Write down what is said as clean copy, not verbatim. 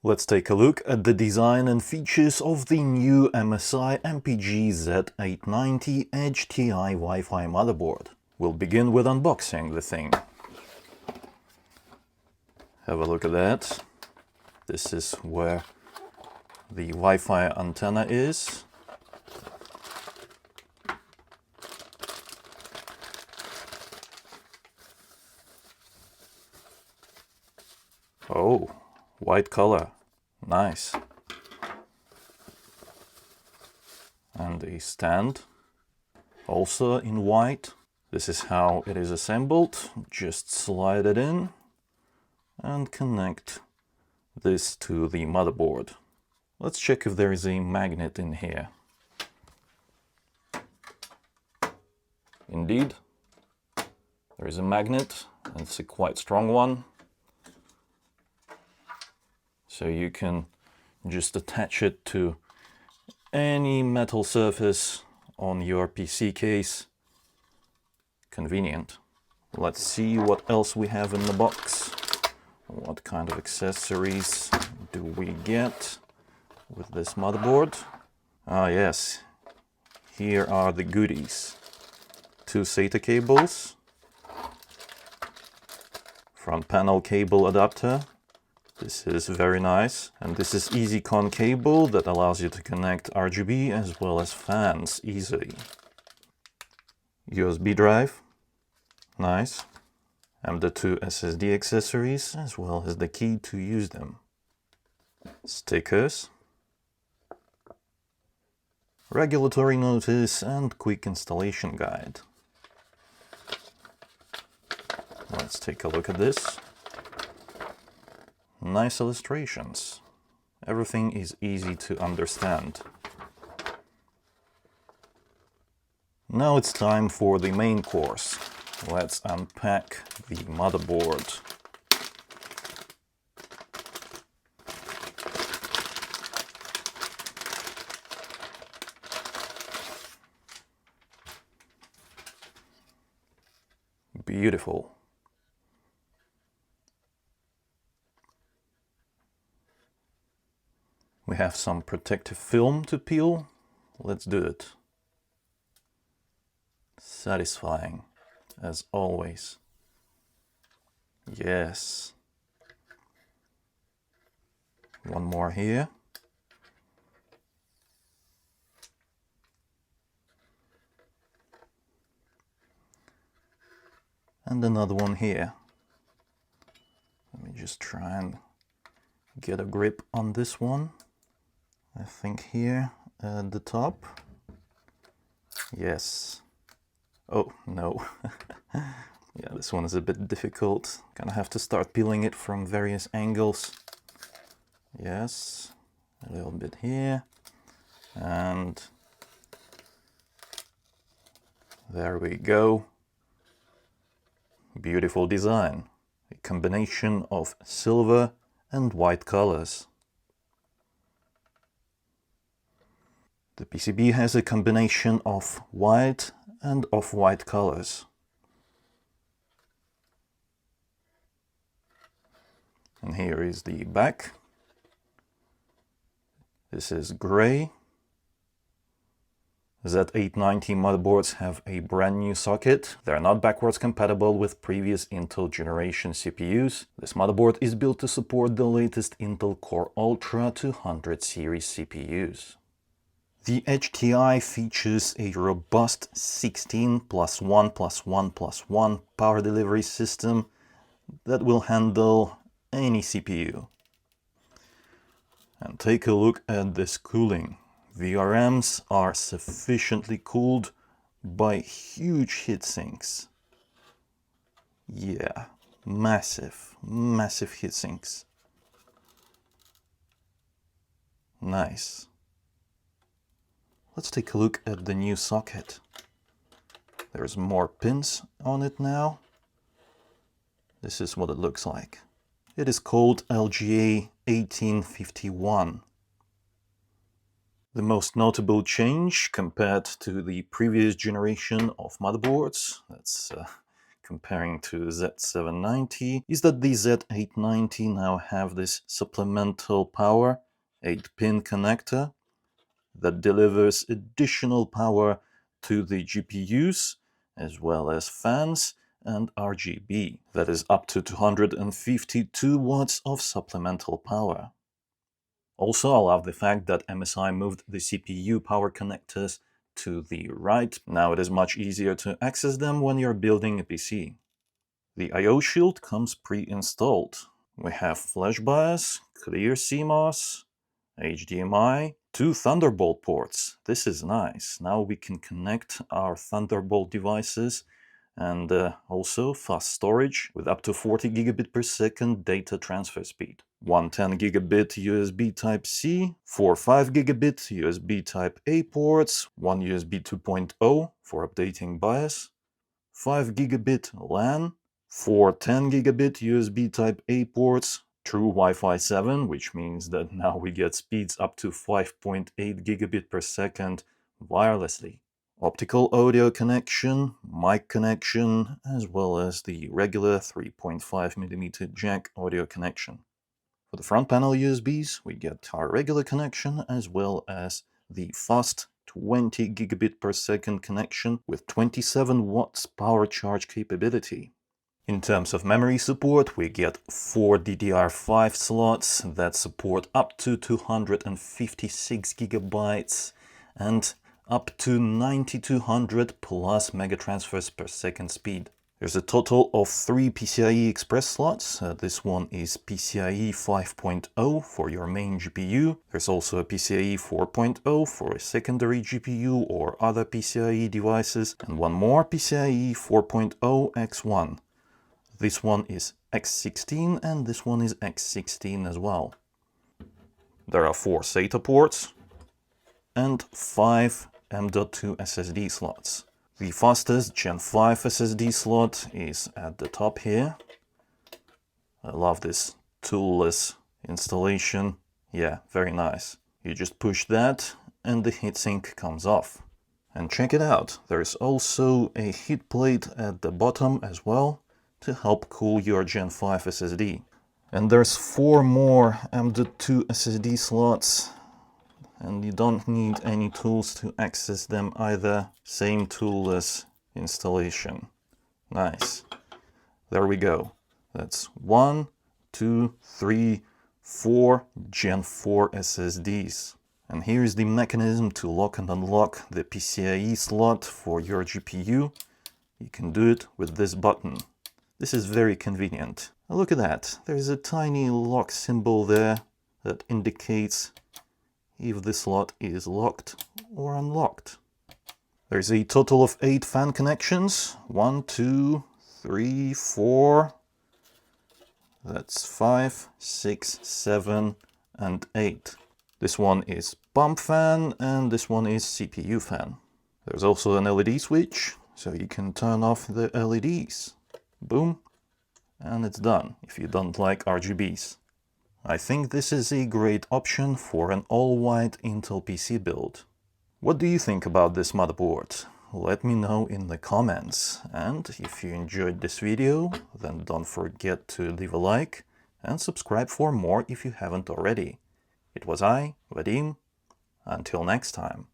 Let's take a look at the design and features of the new MSI MPG Z890 Edge TI Wi-Fi motherboard. We'll begin with unboxing the thing. Have a look at that. This is where the Wi-Fi antenna is. Oh, white color. Nice. And a stand, also in white. This is how it is assembled. Just slide it in and connect this to the motherboard. Let's check if there is a magnet in here. Indeed, there is a magnet, and it's a quite strong one. So you can just attach it to any metal surface on your PC case. Convenient. Let's see what else we have in the box. What kind of accessories do we get with this motherboard? Ah yes, here are the goodies. 2 SATA cables, front panel cable adapter. This is very nice, and this is EasyCon cable that allows you to connect RGB as well as fans easily. USB drive, nice, and the 2 SSD accessories as well as the key to use them. Stickers, regulatory notice and quick installation guide. Let's take a look at this. Nice illustrations. Everything is easy to understand. Now it's time for the main course. Let's unpack the motherboard. Beautiful. We have some protective film to peel. Let's do it. Satisfying, as always. Yes. One more here. And another one here. Let me just try and get a grip on this one. I think here at the top. Yes. Oh, no. Yeah, this one is a bit difficult. Gonna have to start peeling it from various angles. Yes. A little bit here. And there we go. Beautiful design. A combination of silver and white colors. The PCB has a combination of white and off-white colors. And here is the back. This is gray. Z890 motherboards have a brand new socket. They're not backwards compatible with previous Intel generation CPUs. This motherboard is built to support the latest Intel Core Ultra 200 series CPUs. The Edge TI features a robust 16+1+1+1 power delivery system that will handle any CPU. And take a look at this cooling. VRMs are sufficiently cooled by huge heatsinks. Yeah, massive heatsinks. Nice. Let's take a look at the new socket. There's more pins on it now. This is what it looks like. It is called LGA 1851. The most notable change compared to the previous generation of motherboards, that's comparing to Z790 is that the Z890 now have this supplemental power 8-pin connector that delivers additional power to the GPUs as well as fans and RGB. That is up to 252 watts of supplemental power. Also, I love the fact that MSI moved the CPU power connectors to the right. Now it is much easier to access them when you're building a PC. The I/O shield comes pre-installed. We have flash BIOS, clear CMOS, HDMI, 2 Thunderbolt ports. This is nice. Now we can connect our Thunderbolt devices and also fast storage with up to 40 gigabit per second data transfer speed. 1 10 gigabit USB Type-C, 4 5 gigabit USB Type-A ports, 1 USB 2.0 for updating BIOS, 5 gigabit LAN, 4 10 gigabit USB Type-A ports, true Wi-Fi 7, which means that now we get speeds up to 5.8 gigabit per second wirelessly. Optical audio connection, mic connection, as well as the regular 3.5mm jack audio connection. For the front panel USBs, we get our regular connection as well as the fast 20 gigabit per second connection with 27 watts power charge capability. In terms of memory support, we get 4 DDR5 slots that support up to 256 gigabytes and up to 9200 plus megatransfers per second speed. There's a total of 3 PCIe Express slots. This one is PCIe 5.0 for your main GPU. There's also a PCIe 4.0 for a secondary GPU or other PCIe devices, and one more PCIe 4.0 X1. This one is X16 and this one is X16 as well. There are 4 SATA ports and 5 M.2 SSD slots. The fastest Gen 5 SSD slot is at the top here. I love this toolless installation. Yeah, very nice. You just push that and the heatsink comes off. And check it out, there's also a heat plate at the bottom as well to help cool your Gen 5 SSD. And there's 4 more M.2 SSD slots, and you don't need any tools to access them either. Same toolless installation. Nice. There we go. That's 1, 2, 3, 4 Gen 4 SSDs. And here's the mechanism to lock and unlock the PCIe slot for your GPU. You can do it with this button. This is very convenient. Look at that. There's a tiny lock symbol there that indicates if the slot is locked or unlocked. There's a total of 8 fan connections. 1, 2, 3, 4. That's 5, 6, 7, and 8. This one is pump fan and this one is CPU fan. There's also an LED switch, so you can turn off the LEDs. Boom, and it's done if you don't like RGBs. I think this is a great option for an all-white Intel PC build. What do you think about this motherboard? Let me know in the comments, and if you enjoyed this video, then don't forget to leave a like and subscribe for more if you haven't already. It was I, Vadim. Until next time.